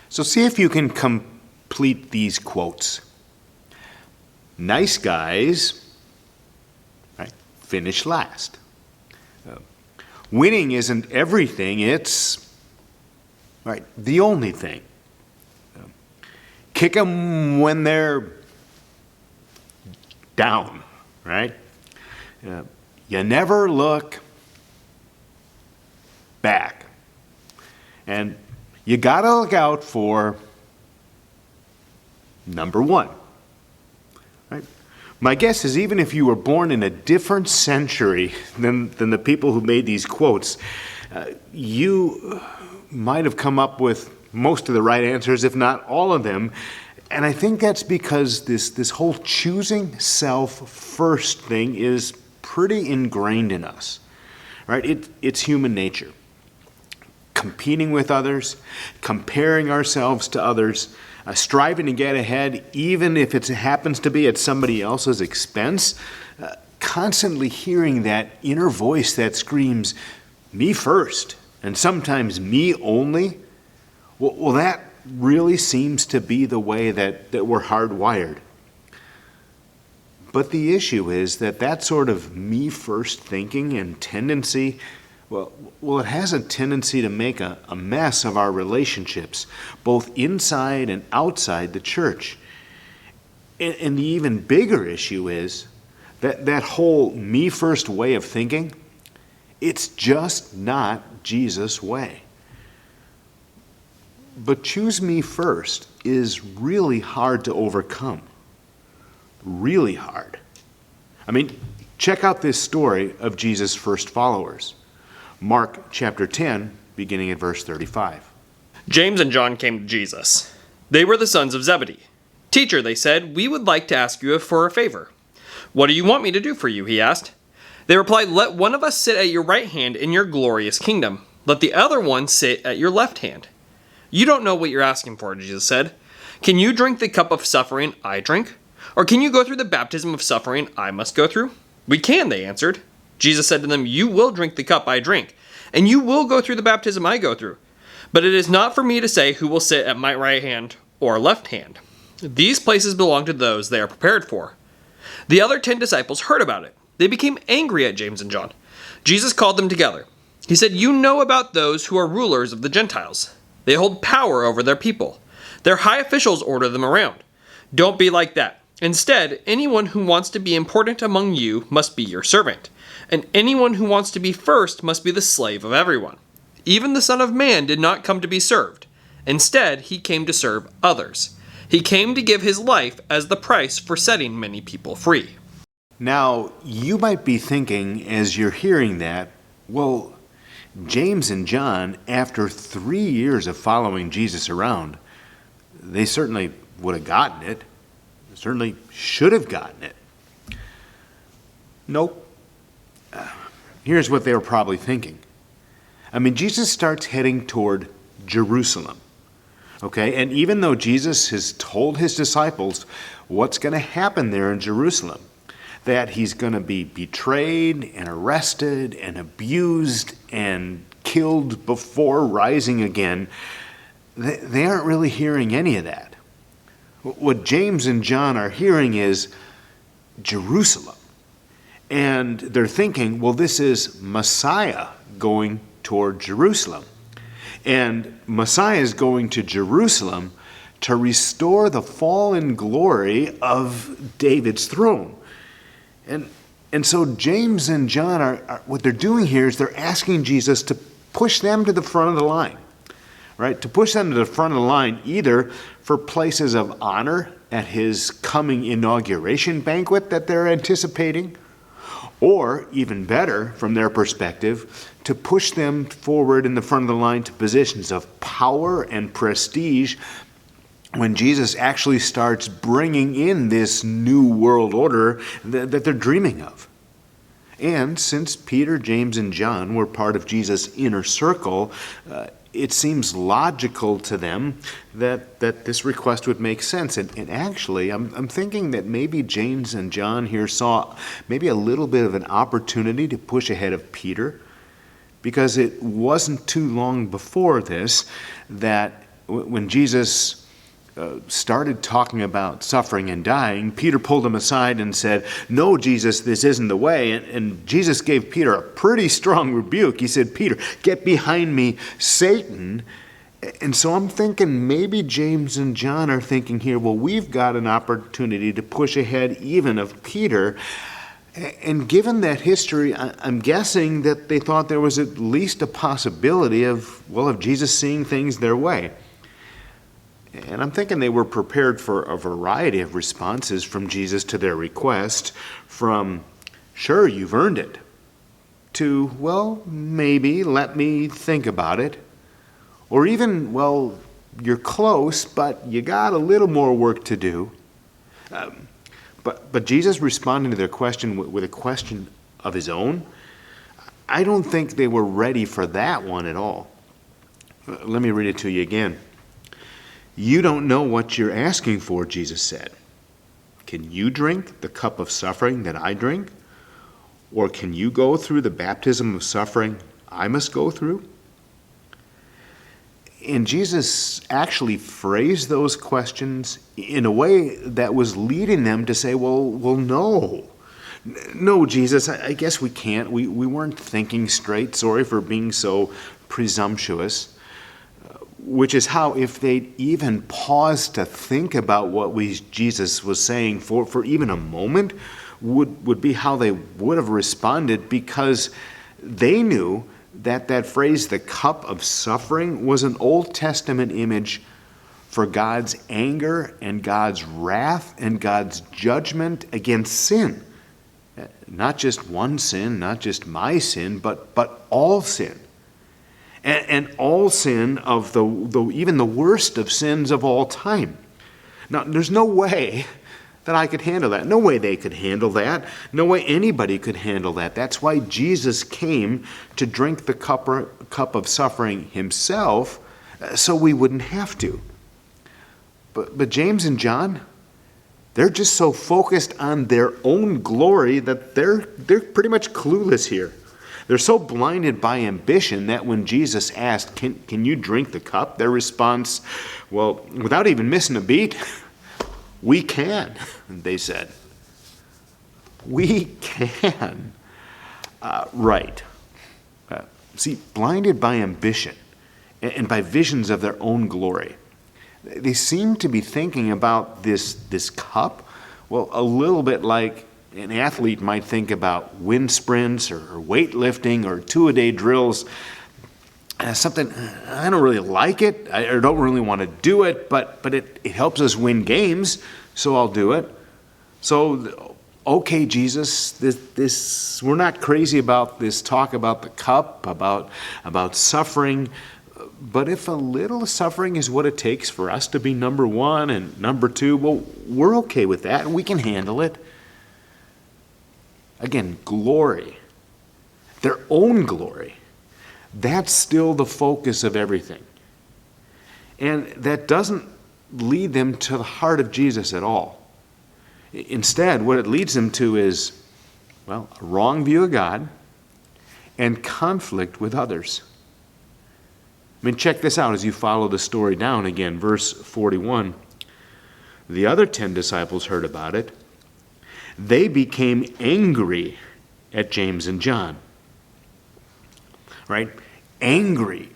So see if you can complete these quotes. Nice guys, right, finish last. Winning isn't everything, it's right, the only thing. Kick them when they're down, right? You never look back. And you gotta look out for number one. Right? My guess is even if you were born in a different century than the people who made these quotes, you might have come up with most of the right answers, if not all of them. And I think that's because this whole choosing self first thing is pretty ingrained in us. Right? It's human nature. Competing with others, comparing ourselves to others, striving to get ahead, even if it happens to be at somebody else's expense, constantly hearing that inner voice that screams, me first, and sometimes me only, well, that really seems to be the way that we're hardwired. But the issue is that sort of me first thinking and tendency, well, it has a tendency to make a mess of our relationships, both inside and outside the church. And the even bigger issue is that whole me first way of thinking, it's just not Jesus' way. But choose me first is really hard to overcome. Really hard. I mean, check out this story of Jesus' first followers. Mark chapter 10, beginning at verse 35. James and John came to Jesus. They were the sons of Zebedee. Teacher, they said, we would like to ask you for a favor. What do you want me to do for you? He asked. They replied, let one of us sit at your right hand in your glorious kingdom. Let the other one sit at your left hand. You don't know what you're asking for, Jesus said. Can you drink the cup of suffering I drink? Or can you go through the baptism of suffering I must go through? We can, they answered. Jesus said to them, you will drink the cup I drink, and you will go through the baptism I go through. But it is not for me to say who will sit at my right hand or left hand. These places belong to those they are prepared for. The other 10 disciples heard about it. They became angry at James and John. Jesus called them together. He said, you know about those who are rulers of the Gentiles. They hold power over their people. Their high officials order them around. Don't be like that. Instead, anyone who wants to be important among you must be your servant. And anyone who wants to be first must be the slave of everyone. Even the Son of Man did not come to be served. Instead, he came to serve others. He came to give his life as the price for setting many people free. Now, you might be thinking as you're hearing that, well, James and John, after 3 years of following Jesus around, they certainly would have gotten it. Certainly should have gotten it. Nope. Here's what they were probably thinking. I mean, Jesus starts heading toward Jerusalem. Okay, and even though Jesus has told his disciples what's going to happen there in Jerusalem, that he's going to be betrayed and arrested and abused and killed before rising again, they aren't really hearing any of that. What James and John are hearing is Jerusalem. And they're thinking, well, this is Messiah going toward Jerusalem. And Messiah is going to Jerusalem to restore the fallen glory of David's throne. And so James and John are what they're doing here is they're asking Jesus to push them to the front of the line. Right? To push them to the front of the line either for places of honor at his coming inauguration banquet that they're anticipating, or even better from their perspective, to push them forward in the front of the line to positions of power and prestige when Jesus actually starts bringing in this new world order that they're dreaming of. And since Peter, James, and John were part of Jesus' inner circle, it seems logical to them that this request would make sense. And actually, I'm thinking that maybe James and John here saw maybe a little bit of an opportunity to push ahead of Peter, because it wasn't too long before this that when Jesus started talking about suffering and dying, Peter pulled him aside and said, "No, Jesus, this isn't the way." And Jesus gave Peter a pretty strong rebuke. He said, "Peter, get behind me, Satan." And so I'm thinking maybe James and John are thinking here, well, we've got an opportunity to push ahead even of Peter. And given that history, I'm guessing that they thought there was at least a possibility of Jesus seeing things their way. And I'm thinking they were prepared for a variety of responses from Jesus to their request, from, "Sure, you've earned it," to, "Well, maybe, let me think about it," or even, "Well, you're close, but you got a little more work to do." But Jesus responding to their question with a question of his own, I don't think they were ready for that one at all. Let me read it to you again. "You don't know what you're asking for," Jesus said. "Can you drink the cup of suffering that I drink? Or can you go through the baptism of suffering I must go through?" And Jesus actually phrased those questions in a way that was leading them to say, well, no. No, Jesus, I guess we can't. We weren't thinking straight. Sorry for being so presumptuous. Which is how, if they'd even paused to think about what Jesus was saying for even a moment, would be how they would have responded, because they knew that phrase, the cup of suffering, was an Old Testament image for God's anger and God's wrath and God's judgment against sin. Not just one sin, not just my sin, but all sin. And all sin of even the worst of sins of all time. Now, there's no way that I could handle that. No way they could handle that. No way anybody could handle that. That's why Jesus came to drink the cup of suffering himself, so we wouldn't have to. But James and John, they're just so focused on their own glory that they're pretty much clueless here. They're so blinded by ambition that when Jesus asked, can you drink the cup? Their response, well, without even missing a beat, "We can," they said. We can. Right. See, blinded by ambition and by visions of their own glory, they seem to be thinking about this cup, well, a little bit like an athlete might think about wind sprints or weightlifting or two-a-day drills. Something, I don't really like it, I don't really want to do it, but it helps us win games, so I'll do it. So, okay, Jesus, this we're not crazy about this talk about the cup, about suffering, but if a little suffering is what it takes for us to be number one and number two, well, we're okay with that, and we can handle it. Again, glory, their own glory. That's still the focus of everything. And that doesn't lead them to the heart of Jesus at all. Instead, what it leads them to is, well, a wrong view of God and conflict with others. I mean, check this out as you follow the story down again, verse 41. The other 10 disciples heard about it. They became angry at James and John. Right? Angry,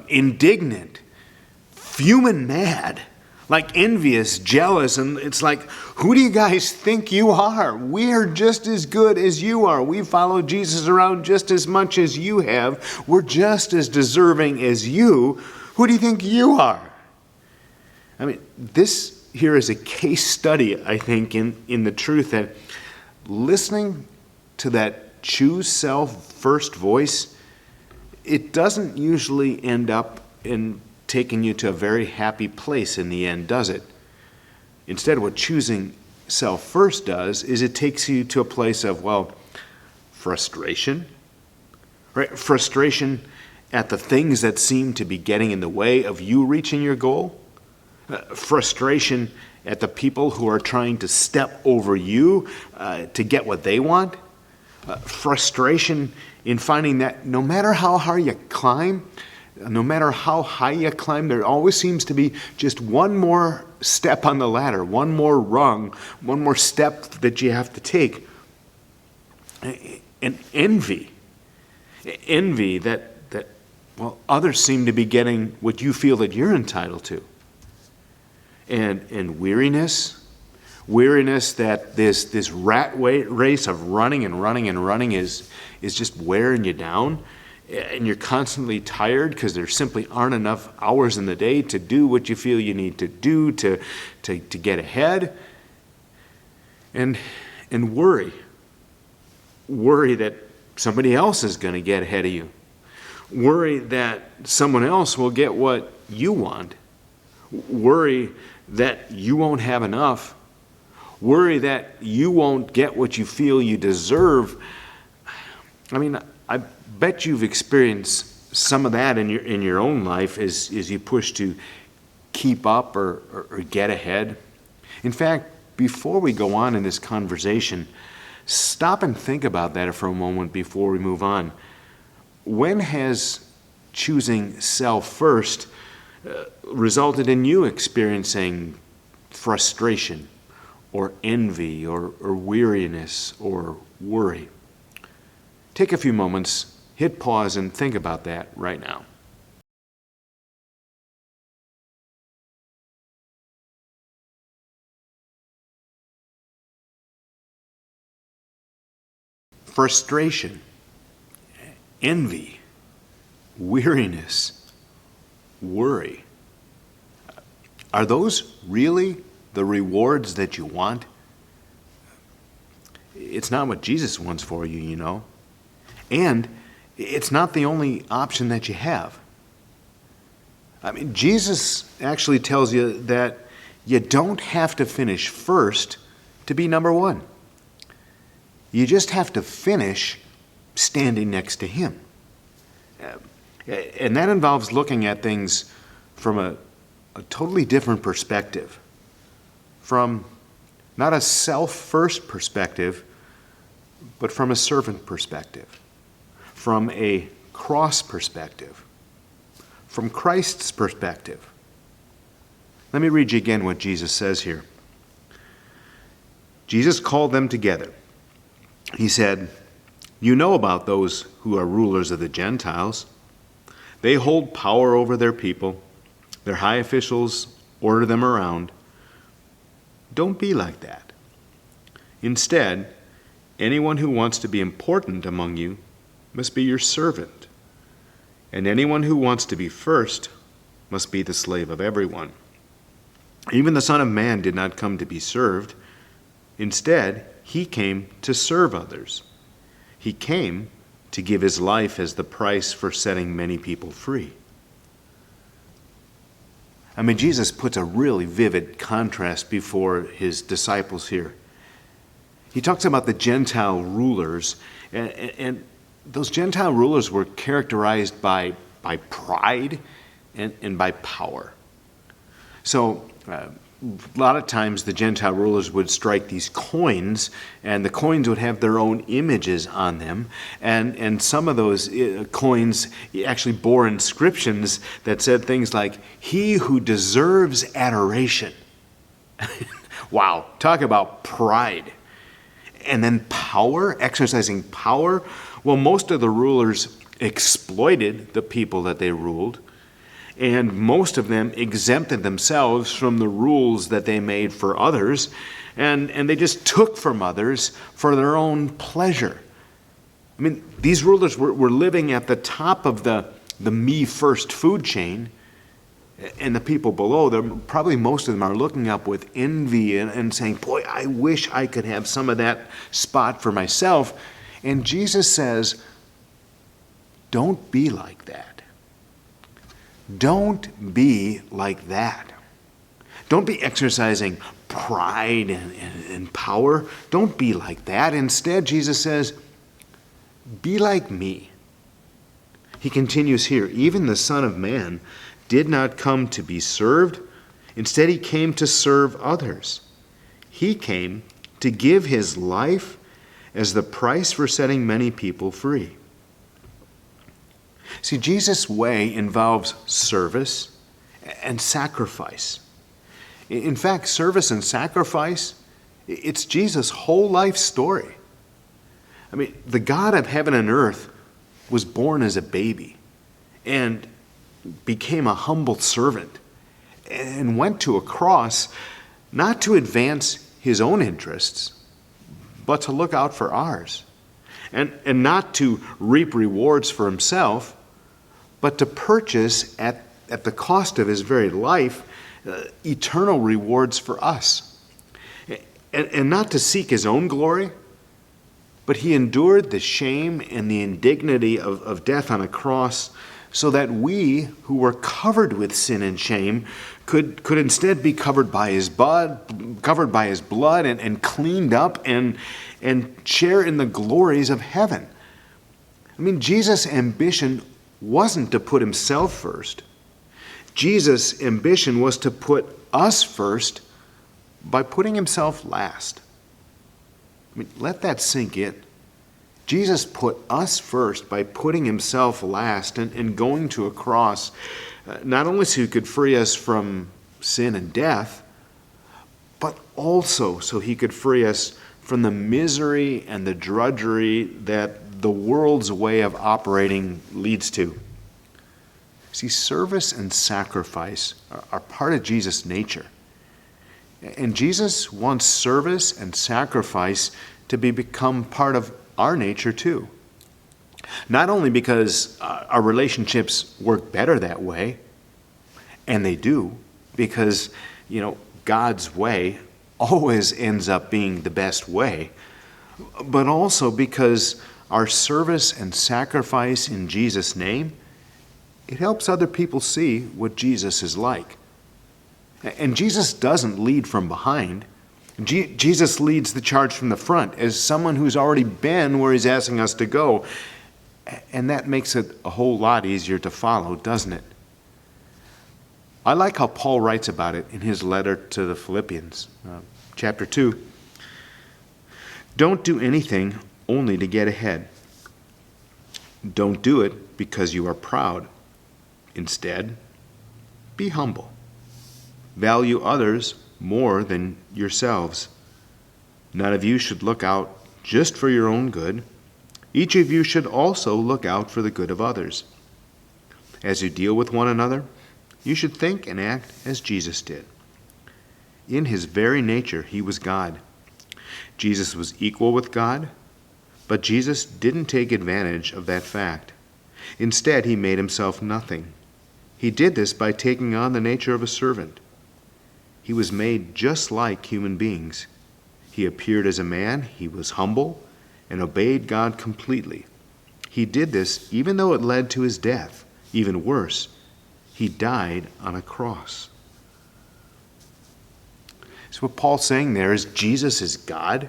indignant, fuming mad, like envious, jealous, and it's like, who do you guys think you are? We are just as good as you are. We follow Jesus around just as much as you have. We're just as deserving as you. Who do you think you are? I mean, this here is a case study, I think, in the truth that listening to that choose self first voice, it doesn't usually end up in taking you to a very happy place in the end, does it? Instead, what choosing self first does is it takes you to a place of, well, frustration, right? Frustration at the things that seem to be getting in the way of you reaching your goal. Frustration at the people who are trying to step over you to get what they want. Frustration in finding that no matter how hard you climb, No matter how high you climb, there always seems to be just one more step on the ladder, one more rung, one more step that you have to take. And envy that well, others seem to be getting what you feel that you're entitled to. And weariness that this rat race of running is just wearing you down, and you're constantly tired because there simply aren't enough hours in the day to do what you feel you need to do to get ahead. And worry that somebody else is going to get ahead of you. Worry that someone else will get what you want. Worry that you won't have enough. Worry that you won't get what you feel you deserve. I mean, I bet you've experienced some of that in your own life as you push to keep up or get ahead. In fact, before we go on in this conversation, stop and think about that for a moment before we move on. When has choosing self first resulted in you experiencing frustration or envy or weariness or worry? Take a few moments, hit pause, and think about that right now. Frustration, envy, weariness, worry. Are those really the rewards that you want? It's not what Jesus wants for you, you know. And it's not the only option that you have. I mean, Jesus actually tells you that you don't have to finish first to be number one. You just have to finish standing next to Him. And that involves looking at things from a totally different perspective. From not a self-first perspective, but from a servant perspective. From a cross perspective. From Christ's perspective. Let me read you again what Jesus says here. Jesus called them together. He said, "You know about those who are rulers of the Gentiles. They hold power over their people. Their high officials order them around. Don't be like that. Instead, anyone who wants to be important among you must be your servant. And anyone who wants to be first must be the slave of everyone. Even the Son of Man did not come to be served. Instead, He came to serve others. He came to give His life as the price for setting many people free." I mean, Jesus puts a really vivid contrast before His disciples here. He talks about the Gentile rulers, and those Gentile rulers were characterized by pride and by power. So, a lot of times the Gentile rulers would strike these coins, and the coins would have their own images on them, and some of those coins actually bore inscriptions that said things like, "He who deserves adoration." Wow, talk about pride. And then power, exercising power. Well, most of the rulers exploited the people that they ruled, and most of them exempted themselves from the rules that they made for others, and they just took from others for their own pleasure. I mean, these rulers were living at the top of the me first food chain, and the people below them, probably most of them are looking up with envy and saying, "Boy, I wish I could have some of that spot for myself." And Jesus says, don't be like that. Don't be like that. Don't be exercising pride and power. Don't be like that. Instead, Jesus says, be like me. He continues here, even the Son of Man did not come to be served. Instead, He came to serve others. He came to give His life as the price for setting many people free. See, Jesus' way involves service and sacrifice. In fact, service and sacrifice, it's Jesus' whole life story. I mean, the God of heaven and earth was born as a baby and became a humble servant and went to a cross not to advance his own interests, but to look out for ours. And not to reap rewards for himself, but to purchase at the cost of his very life eternal rewards for us. And not to seek his own glory, but he endured the shame and the indignity of death on a cross so that we, who were covered with sin and shame, could instead be covered by his blood, and cleaned up and share in the glories of heaven. I mean, Jesus' ambition wasn't to put himself first. Jesus' ambition was to put us first by putting himself last. I mean, let that sink in. Jesus put us first by putting himself last and going to a cross, not only so he could free us from sin and death, but also so he could free us from the misery and the drudgery that the world's way of operating leads to. See, service and sacrifice are part of Jesus' nature. And Jesus wants service and sacrifice to become part of our nature too. Not only because our relationships work better that way, and they do, because, God's way always ends up being the best way, but also because our service and sacrifice in Jesus' name, it helps other people see what Jesus is like. And Jesus doesn't lead from behind. Jesus leads the charge from the front as someone who's already been where he's asking us to go. And that makes it a whole lot easier to follow, doesn't it? I like how Paul writes about it in his letter to the Philippians, chapter 2. Don't do anything only to get ahead. Don't do it because you are proud. Instead, be humble. Value others more than yourselves. None of you should look out just for your own good. Each of you should also look out for the good of others. As you deal with one another, you should think and act as Jesus did. In his very nature, he was God. Jesus was equal with God, but Jesus didn't take advantage of that fact. Instead, he made himself nothing. He did this by taking on the nature of a servant. He was made just like human beings. He appeared as a man, he was humble, and obeyed God completely. He did this even though it led to his death. Even worse, he died on a cross. So what Paul's saying there is Jesus is God,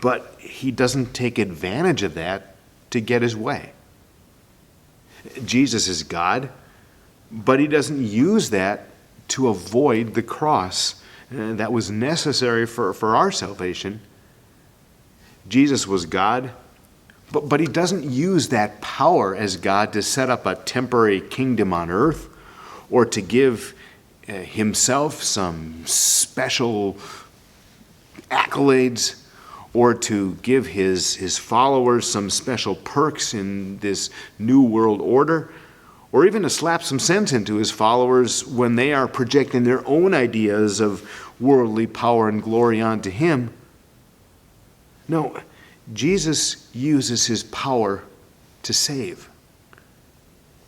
but he doesn't take advantage of that to get his way. Jesus is God, but he doesn't use that to avoid the cross that was necessary for our salvation. Jesus was God, but he doesn't use that power as God to set up a temporary kingdom on earth or to give himself some special accolades or to give his followers some special perks in this new world order, or even to slap some sense into his followers when they are projecting their own ideas of worldly power and glory onto him. No, Jesus uses his power to save.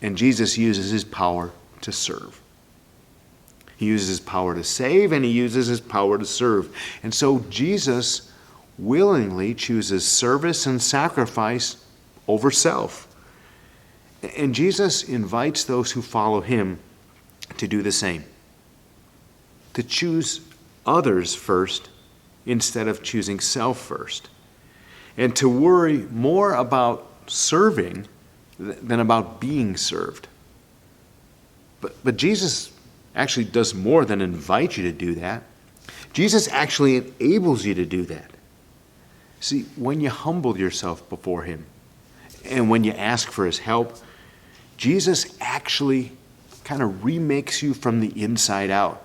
And Jesus uses his power to serve. He uses his power to save, and he uses his power to serve. And so Jesus willingly chooses service and sacrifice over self. And Jesus invites those who follow him to do the same, to choose others first instead of choosing self first, and to worry more about serving than about being served. But Jesus actually does more than invite you to do that. Jesus actually enables you to do that. See, when you humble yourself before him and when you ask for his help, Jesus actually kind of remakes you from the inside out.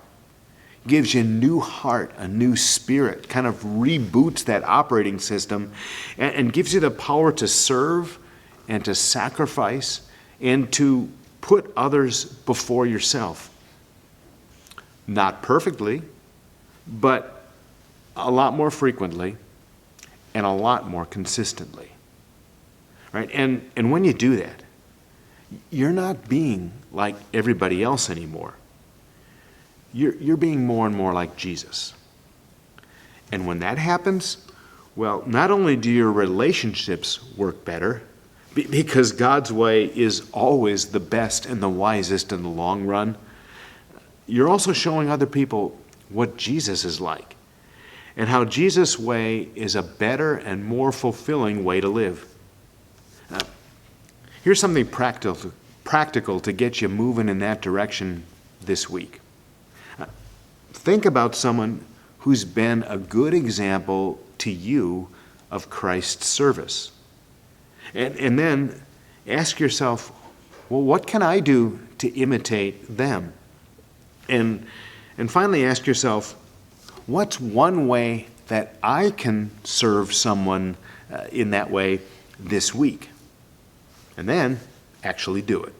Gives you a new heart, a new spirit, kind of reboots that operating system, and gives you the power to serve and to sacrifice and to put others before yourself. Not perfectly, but a lot more frequently and a lot more consistently. Right? And when you do that, you're not being like everybody else anymore. You're being more and more like Jesus. And when that happens, well, not only do your relationships work better, because God's way is always the best and the wisest in the long run, you're also showing other people what Jesus is like and how Jesus' way is a better and more fulfilling way to live. Now, here's something practical to get you moving in that direction this week. Think about someone who's been a good example to you of Christ's service. And then ask yourself, well, what can I do to imitate them? And finally ask yourself, what's one way that I can serve someone in that way this week? And then actually do it.